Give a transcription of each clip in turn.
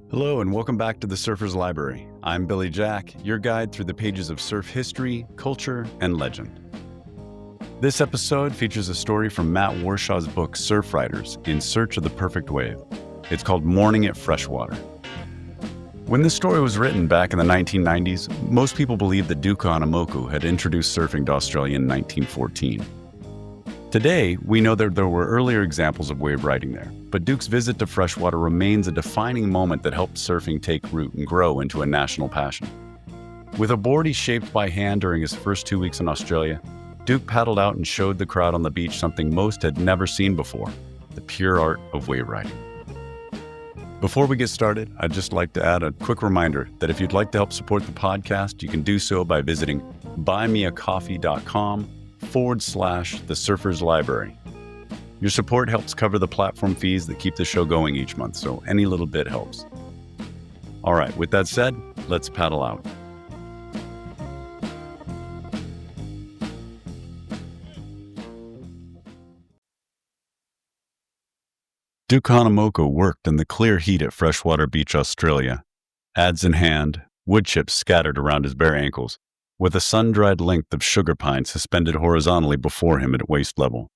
Hello and welcome back to the Surfer's Library. I'm Billy Jack, your guide through the pages of surf history, culture, and legend. This episode features a story from Matt Warshaw's book Surfriders, In Search of the Perfect Wave. It's called Morning at Freshwater. When this story was written back in the 1990s, most people believed that Duke Kahanamoku had introduced surfing to Australia in 1914. Today, we know that there were earlier examples of wave riding there, but Duke's visit to freshwater remains a defining moment that helped surfing take root and grow into a national passion. With a board he shaped by hand during his first 2 weeks in Australia, Duke paddled out and showed the crowd on the beach something most had never seen before, the pure art of wave riding. Before we get started, I'd just like to add a quick reminder that if you'd like to help support the podcast, you can do so by visiting buymeacoffee.com/The Surfer's Library. Your support helps cover the platform fees that keep the show going each month, so any little bit helps. All right, with that said, let's paddle out. Duke Kahanamoku worked in the clear heat at Freshwater Beach, Australia, adze in hand, wood chips scattered around his bare ankles, with a sun-dried length of sugar pine suspended horizontally before him at waist level.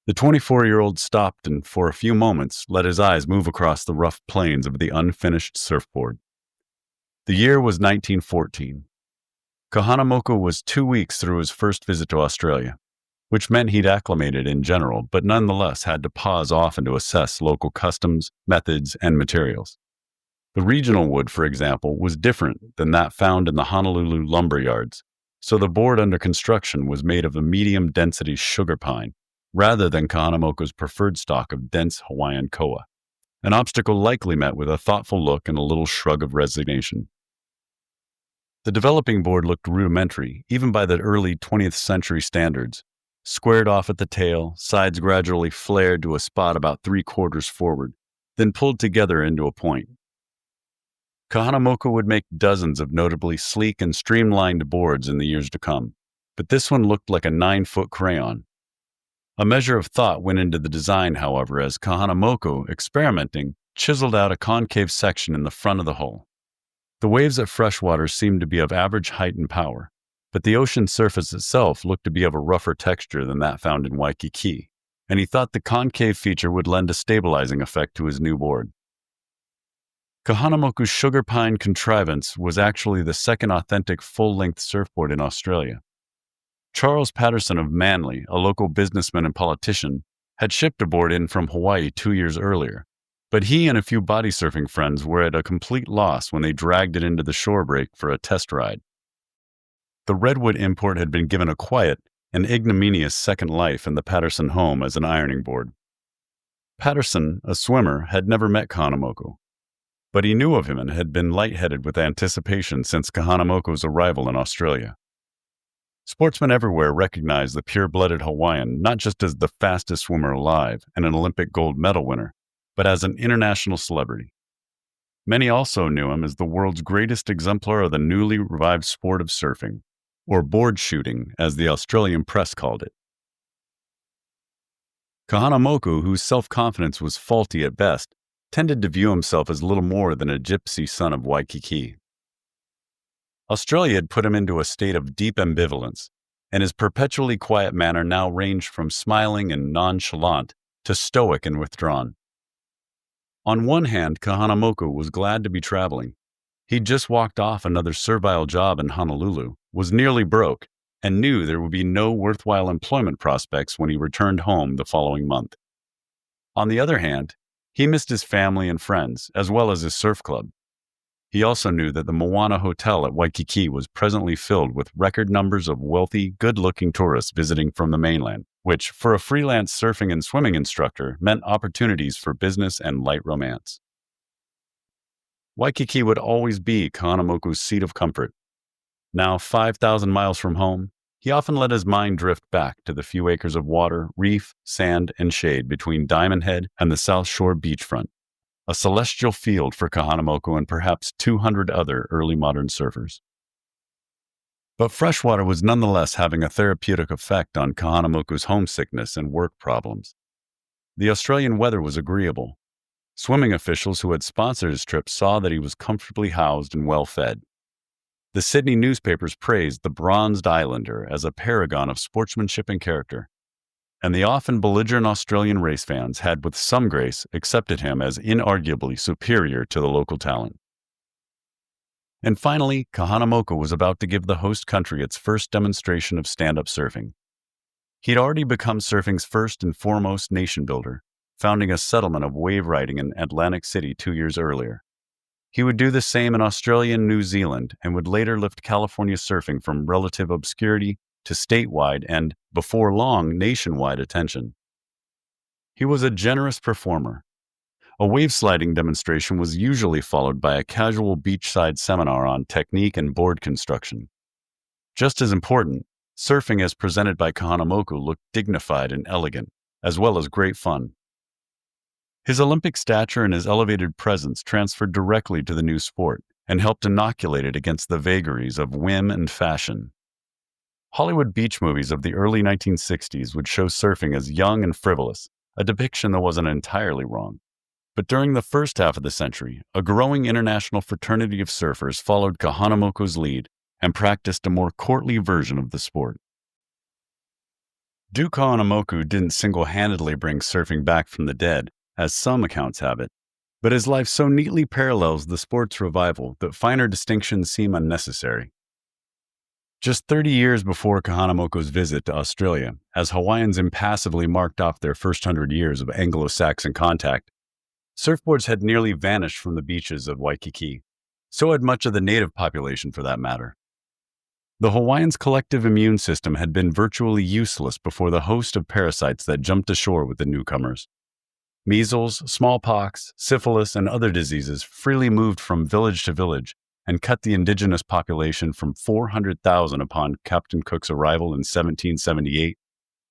The 24-year-old stopped and, for a few moments, let his eyes move across the rough plains of the unfinished surfboard. The year was 1914. Kahanamoku was 2 weeks through his first visit to Australia, which meant he'd acclimated in general, but nonetheless had to pause often to assess local customs, methods, and materials. The regional wood, for example, was different than that found in the Honolulu lumber yards, so the board under construction was made of a medium-density sugar pine, rather than Kahanamoku's preferred stock of dense Hawaiian koa, an obstacle likely met with a thoughtful look and a little shrug of resignation. The developing board looked rudimentary, even by the early 20th century standards, squared off at the tail, sides gradually flared to a spot about 3/4 forward, then pulled together into a point. Kahanamoku would make dozens of notably sleek and streamlined boards in the years to come, but this one looked like a 9-foot crayon. A measure of thought went into the design, however, as Kahanamoku, experimenting, chiseled out a concave section in the front of the hull. The waves at Freshwater seemed to be of average height and power, but the ocean surface itself looked to be of a rougher texture than that found in Waikiki, and he thought the concave feature would lend a stabilizing effect to his new board. Kahanamoku's sugar pine contrivance was actually the second authentic full-length surfboard in Australia. Charles Patterson of Manly, a local businessman and politician, had shipped a board in from Hawaii 2 years earlier, but he and a few body surfing friends were at a complete loss when they dragged it into the shore break for a test ride. The redwood import had been given a quiet and ignominious second life in the Patterson home as an ironing board. Patterson, a swimmer, had never met Kahanamoku, but he knew of him and had been lightheaded with anticipation since Kahanamoku's arrival in Australia. Sportsmen everywhere recognized the pure-blooded Hawaiian not just as the fastest swimmer alive and an Olympic gold medal winner, but as an international celebrity. Many also knew him as the world's greatest exemplar of the newly revived sport of surfing, or board shooting, as the Australian press called it. Kahanamoku, whose self-confidence was faulty at best, tended to view himself as little more than a gypsy son of Waikiki. Australia had put him into a state of deep ambivalence, and his perpetually quiet manner now ranged from smiling and nonchalant to stoic and withdrawn. On one hand, Kahanamoku was glad to be traveling. He'd just walked off another servile job in Honolulu, was nearly broke, and knew there would be no worthwhile employment prospects when he returned home the following month. On the other hand, he missed his family and friends, as well as his surf club. He also knew that the Moana Hotel at Waikiki was presently filled with record numbers of wealthy, good-looking tourists visiting from the mainland, which, for a freelance surfing and swimming instructor, meant opportunities for business and light romance. Waikiki would always be Kahanamoku's seat of comfort. Now 5,000 miles from home, he often let his mind drift back to the few acres of water, reef, sand, and shade between Diamond Head and the South Shore beachfront, a celestial field for Kahanamoku and perhaps 200 other early modern surfers. But freshwater was nonetheless having a therapeutic effect on Kahanamoku's homesickness and work problems. The Australian weather was agreeable. Swimming officials who had sponsored his trip saw that he was comfortably housed and well fed. The Sydney newspapers praised the bronzed islander as a paragon of sportsmanship and character, and the often belligerent Australian race fans had, with some grace, accepted him as inarguably superior to the local talent. And finally, Kahanamoku was about to give the host country its first demonstration of stand-up surfing. He'd already become surfing's first and foremost nation builder, founding a settlement of wave riding in Atlantic City 2 years earlier. He would do the same in Australia and New Zealand, and would later lift California surfing from relative obscurity to statewide and, before long, nationwide attention. He was a generous performer. A wave sliding demonstration was usually followed by a casual beachside seminar on technique and board construction. Just as important, surfing as presented by Kahanamoku looked dignified and elegant, as well as great fun. His Olympic stature and his elevated presence transferred directly to the new sport and helped inoculate it against the vagaries of whim and fashion. Hollywood beach movies of the early 1960s would show surfing as young and frivolous, a depiction that wasn't entirely wrong. But during the first half of the century, a growing international fraternity of surfers followed Kahanamoku's lead and practiced a more courtly version of the sport. Duke Kahanamoku didn't single-handedly bring surfing back from the dead, as some accounts have it, but his life so neatly parallels the sport's revival that finer distinctions seem unnecessary. Just 30 years before Kahanamoku's visit to Australia, as Hawaiians impassively marked off their first 100 years of Anglo-Saxon contact, surfboards had nearly vanished from the beaches of Waikiki. So had much of the native population, for that matter. The Hawaiians' collective immune system had been virtually useless before the host of parasites that jumped ashore with the newcomers. Measles, smallpox, syphilis, and other diseases freely moved from village to village and cut the indigenous population from 400,000 upon Captain Cook's arrival in 1778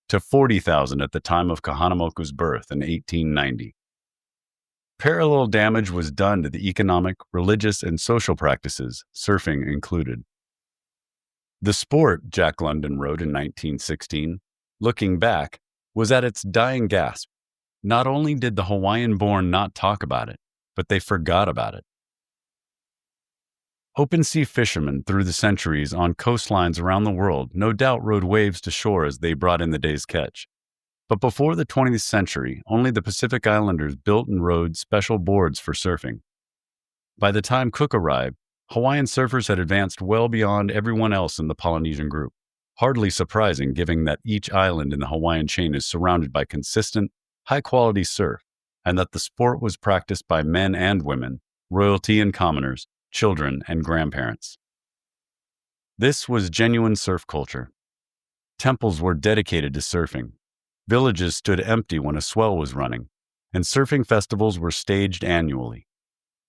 to 40,000 at the time of Kahanamoku's birth in 1890. Parallel damage was done to the economic, religious, and social practices, surfing included. The sport, Jack London wrote in 1916, looking back, was at its dying gasp. Not only did the Hawaiian-born not talk about it, but they forgot about it. Open-sea fishermen through the centuries on coastlines around the world no doubt rode waves to shore as they brought in the day's catch. But before the 20th century, only the Pacific Islanders built and rode special boards for surfing. By the time Cook arrived, Hawaiian surfers had advanced well beyond everyone else in the Polynesian group, hardly surprising given that each island in the Hawaiian chain is surrounded by consistent, high-quality surf, and that the sport was practiced by men and women, royalty and commoners, children and grandparents. This was genuine surf culture. Temples were dedicated to surfing. Villages stood empty when a swell was running, and surfing festivals were staged annually.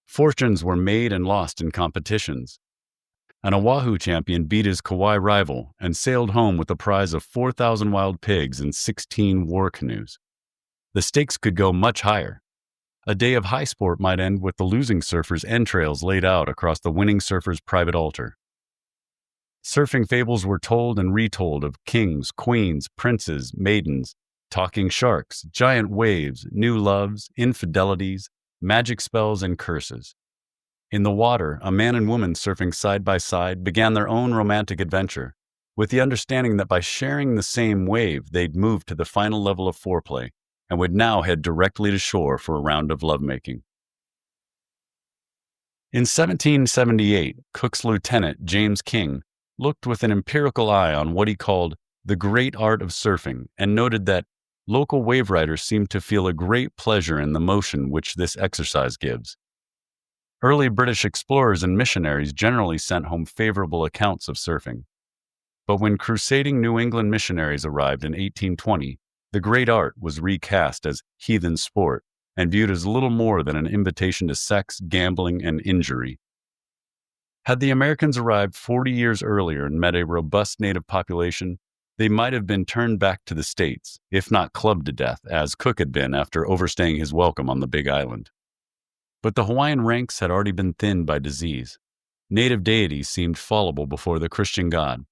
Fortunes were made and lost in competitions. An Oahu champion beat his Kauai rival and sailed home with a prize of 4,000 wild pigs and 16 war canoes. The stakes could go much higher. A day of high sport might end with the losing surfer's entrails laid out across the winning surfer's private altar. Surfing fables were told and retold of kings, queens, princes, maidens, talking sharks, giant waves, new loves, infidelities, magic spells, and curses. In the water, a man and woman surfing side by side began their own romantic adventure, with the understanding that by sharing the same wave, they'd move to the final level of foreplay and would now head directly to shore for a round of lovemaking. In 1778, Cook's lieutenant, James King, looked with an empirical eye on what he called the great art of surfing and noted that local wave riders seemed to feel a great pleasure in the motion which this exercise gives. Early British explorers and missionaries generally sent home favorable accounts of surfing. But when crusading New England missionaries arrived in 1820, the great art was recast as heathen sport and viewed as little more than an invitation to sex, gambling, and injury. Had the Americans arrived 40 years earlier and met a robust native population, they might have been turned back to the States, if not clubbed to death, as Cook had been after overstaying his welcome on the Big Island. But the Hawaiian ranks had already been thinned by disease. Native deities seemed fallible before the Christian God,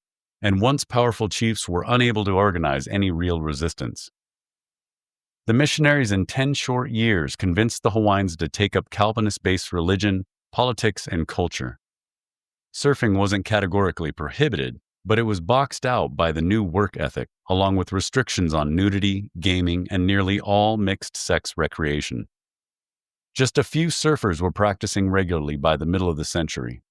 and once powerful chiefs were unable to organize any real resistance. The missionaries in 10 short years convinced the Hawaiians to take up Calvinist-based religion, politics, and culture. Surfing wasn't categorically prohibited, but it was boxed out by the new work ethic, along with restrictions on nudity, gaming, and nearly all mixed-sex recreation. Just a few surfers were practicing regularly by the middle of the century.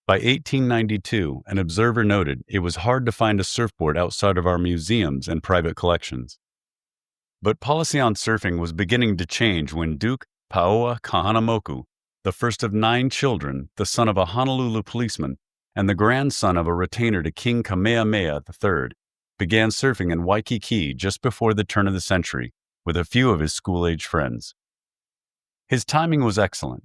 By 1892, an observer noted it was hard to find a surfboard outside of our museums and private collections. But policy on surfing was beginning to change when Duke Kahanamoku, the first of 9 children, the son of a Honolulu policeman, and the grandson of a retainer to King Kamehameha III, began surfing in Waikiki just before the turn of the century with a few of his school-age friends. His timing was excellent.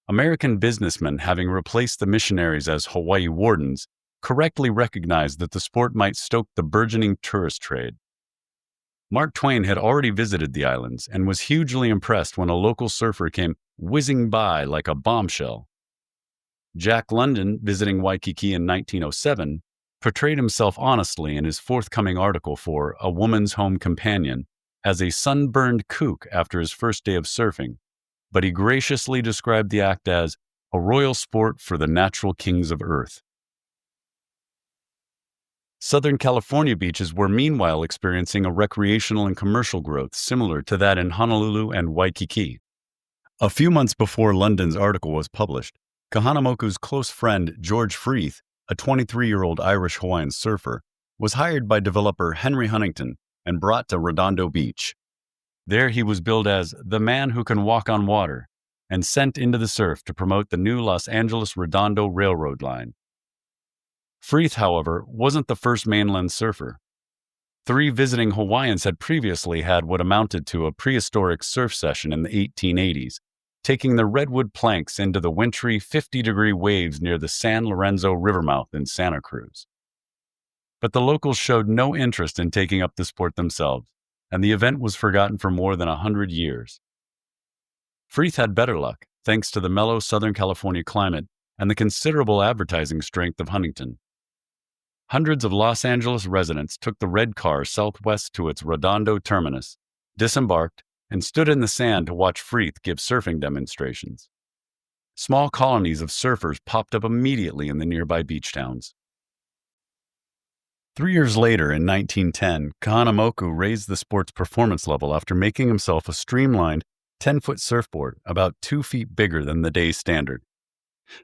American businessmen, having replaced the missionaries as Hawaii wardens, correctly recognized that the sport might stoke the burgeoning tourist trade. Mark Twain had already visited the islands and was hugely impressed when a local surfer came whizzing by like a bombshell. Jack London, visiting Waikiki in 1907, portrayed himself honestly in his forthcoming article for A Woman's Home Companion as a sunburned kook after his first day of surfing, but he graciously described the act as a royal sport for the natural kings of Earth. Southern California beaches were meanwhile experiencing a recreational and commercial growth similar to that in Honolulu and Waikiki. A few months before London's article was published, Kahanamoku's close friend George Freeth, a 23-year-old Irish-Hawaiian surfer, was hired by developer Henry Huntington and brought to Redondo Beach. There he was billed as the man who can walk on water and sent into the surf to promote the new Los Angeles-Redondo Railroad line. Freeth, however, wasn't the first mainland surfer. 3 visiting Hawaiians had previously had what amounted to a prehistoric surf session in the 1880s, taking the redwood planks into the wintry 50-degree waves near the San Lorenzo River mouth in Santa Cruz. But the locals showed no interest in taking up the sport themselves, and the event was forgotten for more than 100 years. Freeth had better luck, thanks to the mellow Southern California climate and the considerable advertising strength of Huntington. Hundreds of Los Angeles residents took the red car southwest to its Redondo terminus, disembarked, and stood in the sand to watch Freeth give surfing demonstrations. Small colonies of surfers popped up immediately in the nearby beach towns. 3 years later, in 1910, Kahanamoku raised the sport's performance level after making himself a streamlined 10-foot surfboard about 2 feet bigger than the day's standard.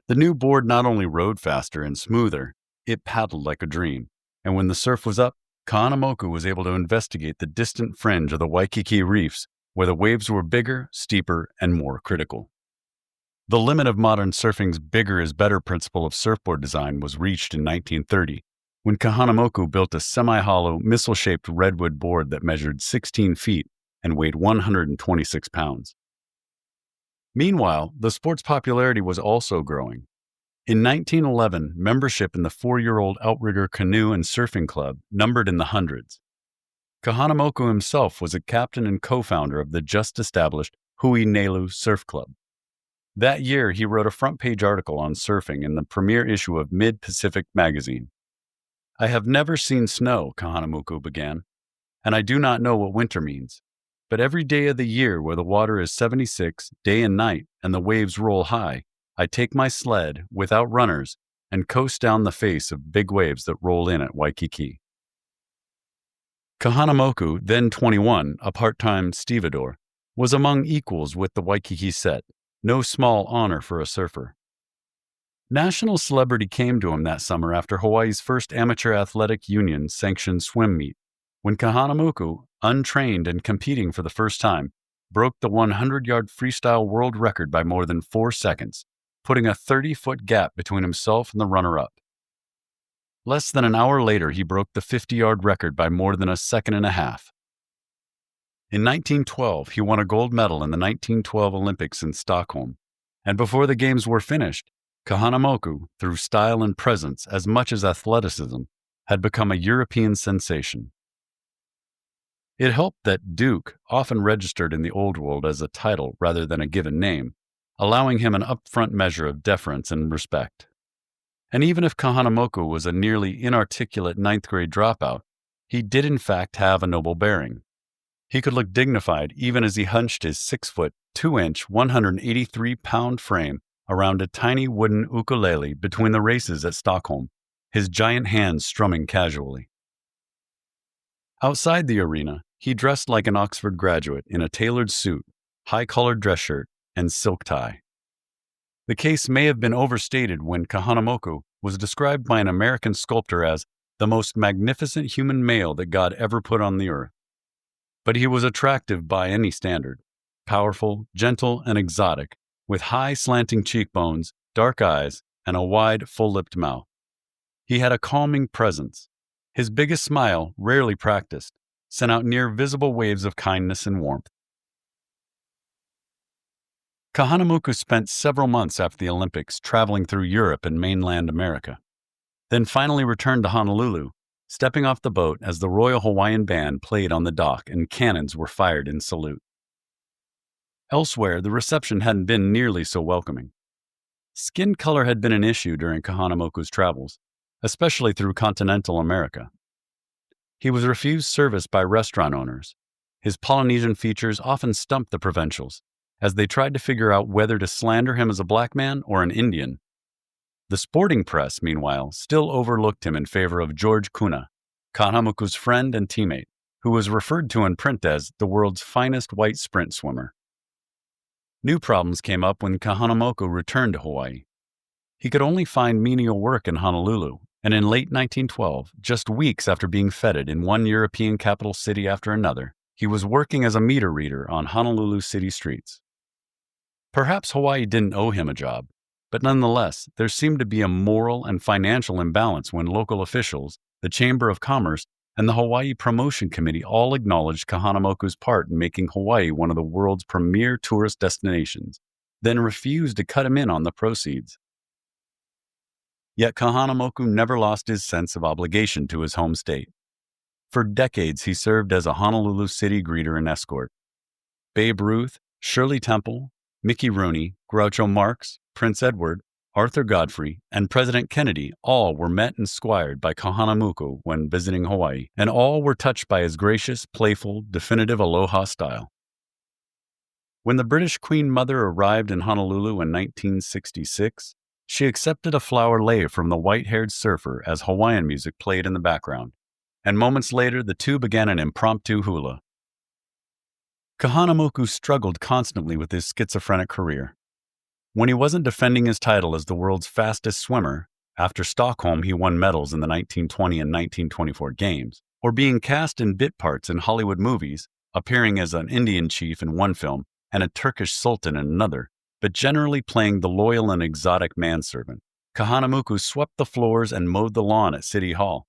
The new board not only rode faster and smoother, it paddled like a dream, and when the surf was up, Kahanamoku was able to investigate the distant fringe of the Waikiki reefs where the waves were bigger, steeper, and more critical. The limit of modern surfing's bigger is better principle of surfboard design was reached in 1930, when Kahanamoku built a semi-hollow, missile-shaped redwood board that measured 16 feet and weighed 126 pounds. Meanwhile, the sport's popularity was also growing. In 1911, membership in the 4-year-old Outrigger Canoe and Surfing Club numbered in the hundreds. Kahanamoku himself was a captain and co-founder of the just-established Hui Nelu Surf Club. That year, he wrote a front-page article on surfing in the premier issue of Mid-Pacific magazine. "I have never seen snow," Kahanamoku began, "and I do not know what winter means. But every day of the year where the water is 76 day and night and the waves roll high, I take my sled, without runners, and coast down the face of big waves that roll in at Waikiki." Kahanamoku, then 21, a part-time stevedore, was among equals with the Waikiki set, no small honor for a surfer. National celebrity came to him that summer after Hawaii's first amateur athletic union sanctioned swim meet, when Kahanamoku, untrained and competing for the first time, broke the 100-yard freestyle world record by more than 4 seconds, putting a 30-foot gap between himself and the runner-up. Less than an hour later, he broke the 50-yard record by more than a second and a half. In 1912, he won a gold medal in the 1912 Olympics in Stockholm, and before the games were finished, Kahanamoku, through style and presence as much as athleticism, had become a European sensation. It helped that Duke often registered in the Old World as a title rather than a given name, allowing him an upfront measure of deference and respect. And even if Kahanamoku was a nearly inarticulate 9th-grade dropout, he did in fact have a noble bearing. He could look dignified even as he hunched his 6-foot, 2-inch, 183-pound frame around a tiny wooden ukulele between the races at Stockholm, his giant hands strumming casually. Outside the arena, he dressed like an Oxford graduate in a tailored suit, high-collared dress shirt, and silk tie. The case may have been overstated when Kahanamoku was described by an American sculptor as the most magnificent human male that God ever put on the earth. But he was attractive by any standard, powerful, gentle, and exotic, with high slanting cheekbones, dark eyes, and a wide, full-lipped mouth. He had a calming presence. His biggest smile, rarely practiced, sent out near visible waves of kindness and warmth. Kahanamoku spent several months after the Olympics traveling through Europe and mainland America, then finally returned to Honolulu, stepping off the boat as the Royal Hawaiian Band played on the dock and cannons were fired in salute. Elsewhere, the reception hadn't been nearly so welcoming. Skin color had been an issue during Kahanamoku's travels, especially through continental America. He was refused service by restaurant owners. His Polynesian features often stumped the provincials, as they tried to figure out whether to slander him as a black man or an Indian. The sporting press, meanwhile, still overlooked him in favor of George Kuna, Kahanamoku's friend and teammate, who was referred to in print as the world's finest white sprint swimmer. New problems came up when Kahanamoku returned to Hawaii. He could only find menial work in Honolulu, and in late 1912, just weeks after being feted in one European capital city after another, he was working as a meter reader on Honolulu city streets. Perhaps Hawaii didn't owe him a job, but nonetheless, there seemed to be a moral and financial imbalance when local officials, the Chamber of Commerce, and the Hawaii Promotion Committee all acknowledged Kahanamoku's part in making Hawaii one of the world's premier tourist destinations, then refused to cut him in on the proceeds. Yet Kahanamoku never lost his sense of obligation to his home state. For decades, he served as a Honolulu city greeter and escort. Babe Ruth, Shirley Temple, Mickey Rooney, Groucho Marx, Prince Edward, Arthur Godfrey, and President Kennedy all were met and squired by Kahanamoku when visiting Hawaii, and all were touched by his gracious, playful, definitive aloha style. When the British Queen Mother arrived in Honolulu in 1966, she accepted a flower lei from the white-haired surfer as Hawaiian music played in the background, and moments later the two began an impromptu hula. Kahanamoku struggled constantly with his schizophrenic career. When he wasn't defending his title as the world's fastest swimmer, after Stockholm he won medals in the 1920 and 1924 games, or being cast in bit parts in Hollywood movies, appearing as an Indian chief in one film and a Turkish sultan in another, but generally playing the loyal and exotic manservant, Kahanamoku swept the floors and mowed the lawn at City Hall.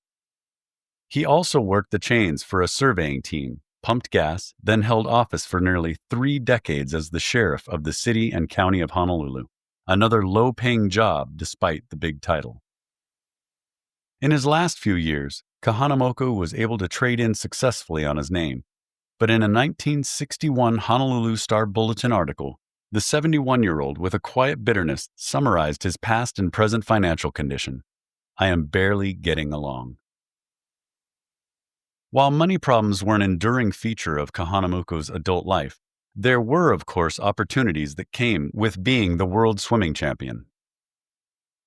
He also worked the chains for a surveying team, pumped gas, then held office for nearly 3 decades as the sheriff of the city and county of Honolulu, another low-paying job despite the big title. In his last few years, Kahanamoku was able to trade in successfully on his name, but in a 1961 Honolulu Star-Bulletin article, the 71-year-old with a quiet bitterness summarized his past and present financial condition. "I am barely getting along." While money problems were an enduring feature of Kahanamoku's adult life, there were, of course, opportunities that came with being the world swimming champion.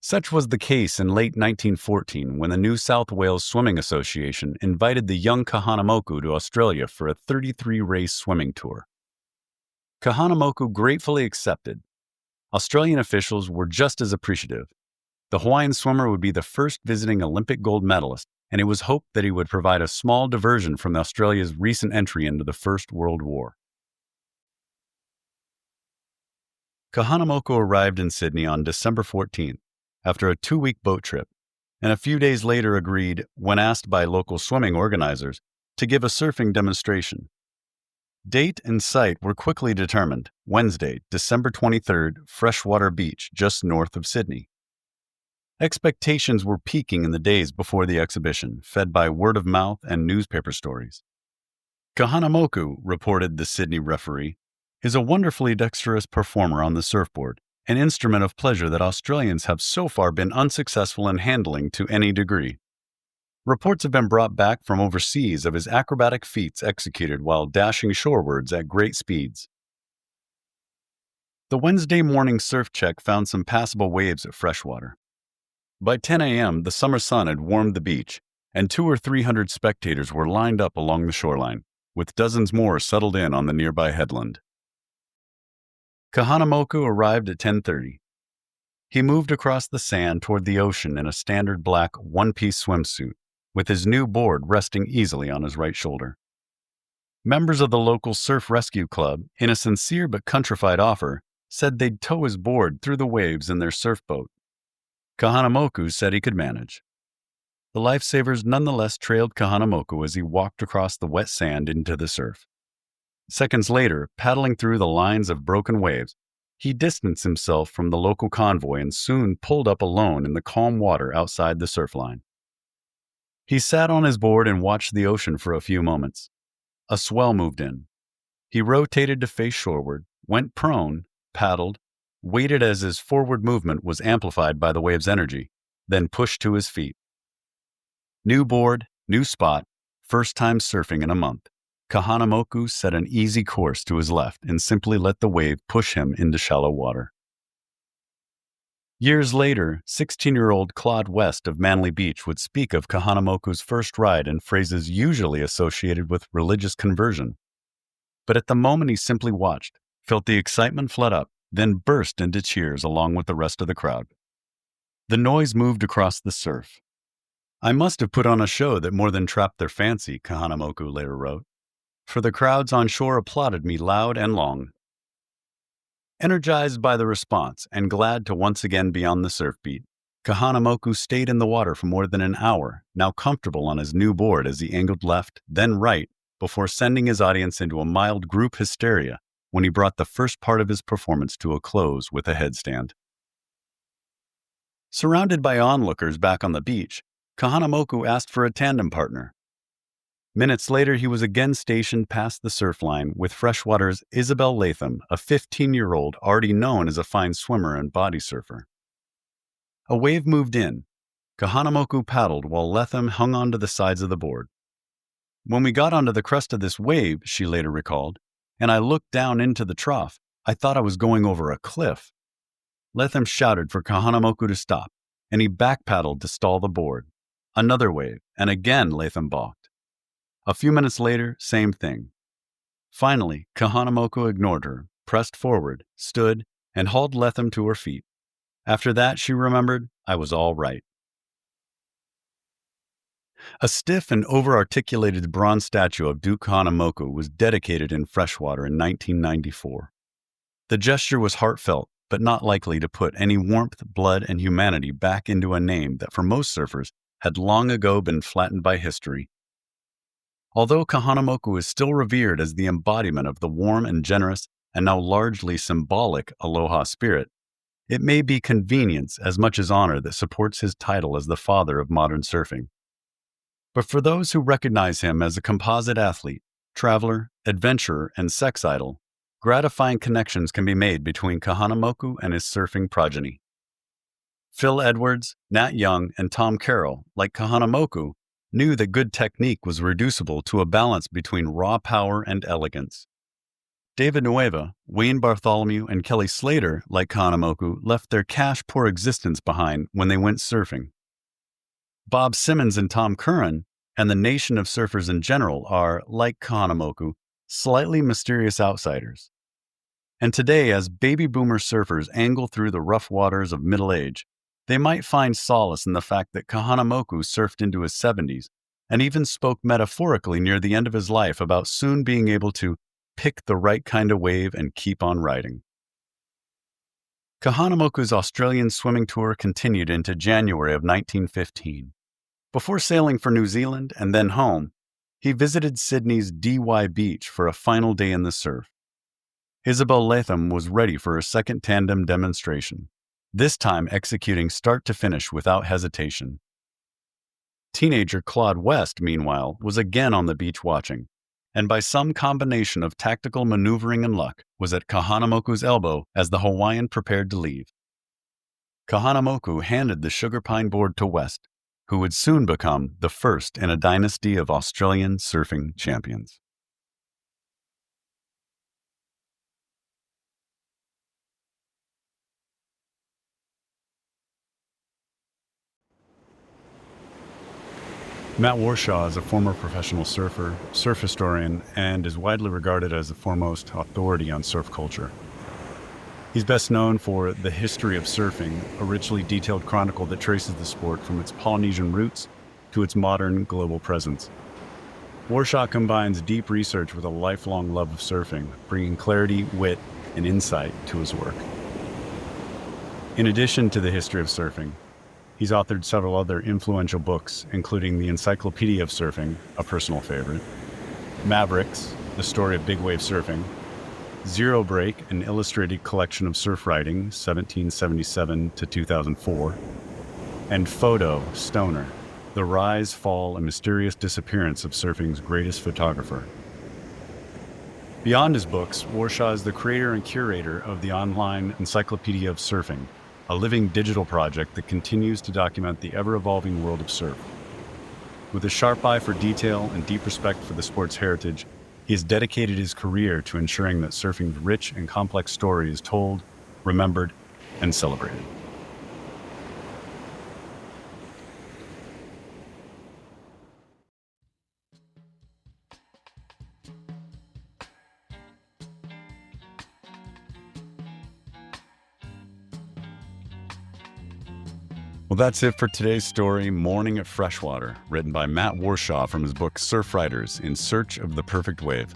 Such was the case in late 1914 when the New South Wales Swimming Association invited the young Kahanamoku to Australia for a 33-race swimming tour. Kahanamoku gratefully accepted. Australian officials were just as appreciative. The Hawaiian swimmer would be the first visiting Olympic gold medalist, and it was hoped that he would provide a small diversion from Australia's recent entry into the First World War. Kahanamoku arrived in Sydney on December 14th, after a 2-week boat trip, and a few days later agreed, when asked by local swimming organizers, to give a surfing demonstration. Date and site were quickly determined: Wednesday, December 23rd, Freshwater Beach, just north of Sydney. Expectations were peaking in the days before the exhibition, fed by word of mouth and newspaper stories. Kahanamoku, reported the Sydney referee, is a wonderfully dexterous performer on the surfboard, an instrument of pleasure that Australians have so far been unsuccessful in handling to any degree. Reports have been brought back from overseas of his acrobatic feats executed while dashing shorewards at great speeds. The Wednesday morning surf check found some passable waves at Freshwater. By 10 a.m., the summer sun had warmed the beach, and 200 or 300 spectators were lined up along the shoreline, with dozens more settled in on the nearby headland. Kahanamoku arrived at 10:30. He moved across the sand toward the ocean in a standard black one-piece swimsuit, with his new board resting easily on his right shoulder. Members of the local surf rescue club, in a sincere but countrified offer, said they'd tow his board through the waves in their surf boat. Kahanamoku said he could manage. The lifesavers nonetheless trailed Kahanamoku as he walked across the wet sand into the surf. Seconds later, paddling through the lines of broken waves, he distanced himself from the local convoy and soon pulled up alone in the calm water outside the surf line. He sat on his board and watched the ocean for a few moments. A swell moved in. He rotated to face shoreward, went prone, paddled, waited as his forward movement was amplified by the wave's energy, then pushed to his feet. New board, new spot, first time surfing in a month. Kahanamoku set an easy course to his left and simply let the wave push him into shallow water. Years later, 16-year-old Claude West of Manly Beach would speak of Kahanamoku's first ride in phrases usually associated with religious conversion. But at the moment he simply watched, felt the excitement flood up, then burst into cheers along with the rest of the crowd. The noise moved across the surf. "I must have put on a show that more than trapped their fancy," Kahanamoku later wrote, "for the crowds on shore applauded me loud and long." Energized by the response and glad to once again be on the surf beat, Kahanamoku stayed in the water for more than an hour, now comfortable on his new board as he angled left, then right, before sending his audience into a mild group hysteria when he brought the first part of his performance to a close with a headstand. Surrounded by onlookers back on the beach, Kahanamoku asked for a tandem partner. Minutes later, he was again stationed past the surf line with Freshwater's Isabel Latham, a 15-year-old already known as a fine swimmer and body surfer. A wave moved in. Kahanamoku paddled while Latham hung onto the sides of the board. "When we got onto the crest of this wave," she later recalled, "and I looked down into the trough, I thought I was going over a cliff." Latham shouted for Kahanamoku to stop, and he backpaddled to stall the board. Another wave, and again Latham balked. A few minutes later, same thing. Finally, Kahanamoku ignored her, pressed forward, stood, and hauled Latham to her feet. After that, she remembered, "I was all right." A stiff and over-articulated bronze statue of Duke Kahanamoku was dedicated in Freshwater in 1994. The gesture was heartfelt, but not likely to put any warmth, blood, and humanity back into a name that for most surfers had long ago been flattened by history. Although Kahanamoku is still revered as the embodiment of the warm and generous and now largely symbolic aloha spirit, it may be convenience as much as honor that supports his title as the father of modern surfing. But for those who recognize him as a composite athlete, traveler, adventurer, and sex idol, gratifying connections can be made between Kahanamoku and his surfing progeny. Phil Edwards, Nat Young, and Tom Carroll, like Kahanamoku, knew that good technique was reducible to a balance between raw power and elegance. David Nueva, Wayne Bartholomew, and Kelly Slater, like Kahanamoku, left their cash-poor existence behind when they went surfing. Bob Simmons and Tom Curran, and the nation of surfers in general, are, like Kahanamoku, slightly mysterious outsiders. And today, as baby boomer surfers angle through the rough waters of middle age, they might find solace in the fact that Kahanamoku surfed into his 70s and even spoke metaphorically near the end of his life about soon being able to pick the right kind of wave and keep on riding. Kahanamoku's Australian swimming tour continued into January of 1915. Before sailing for New Zealand and then home, he visited Sydney's DY Beach for a final day in the surf. Isabel Latham was ready for her second tandem demonstration, this time executing start to finish without hesitation. Teenager Claude West, meanwhile, was again on the beach watching, and by some combination of tactical maneuvering and luck, was at Kahanamoku's elbow as the Hawaiian prepared to leave. Kahanamoku handed the sugar pine board to West, who would soon become the first in a dynasty of Australian surfing champions. Matt Warshaw is a former professional surfer, surf historian, and is widely regarded as the foremost authority on surf culture. He's best known for The History of Surfing, a richly detailed chronicle that traces the sport from its Polynesian roots to its modern global presence. Warshaw combines deep research with a lifelong love of surfing, bringing clarity, wit, and insight to his work. In addition to The History of Surfing, he's authored several other influential books, including The Encyclopedia of Surfing, a personal favorite, Mavericks, The Story of Big Wave Surfing, Zero Break, an illustrated collection of surf writing, 1777 to 2004, and Photo, Stoner, The Rise, Fall, and Mysterious Disappearance of Surfing's Greatest Photographer. Beyond his books, Warshaw is the creator and curator of the online Encyclopedia of Surfing, a living digital project that continues to document the ever-evolving world of surf. With a sharp eye for detail and deep respect for the sport's heritage, he has dedicated his career to ensuring that surfing's rich and complex story is told, remembered, and celebrated. Well, that's it for today's story, Morning at Freshwater, written by Matt Warshaw from his book Surfriders, In Search of the Perfect Wave.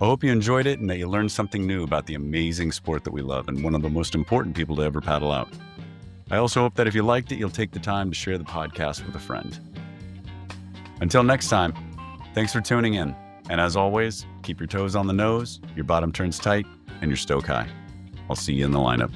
I hope you enjoyed it and that you learned something new about the amazing sport that we love and one of the most important people to ever paddle out. I also hope that if you liked it, you'll take the time to share the podcast with a friend. Until next time, thanks for tuning in. And as always, keep your toes on the nose, your bottom turns tight, and your stoke high. I'll see you in the lineup.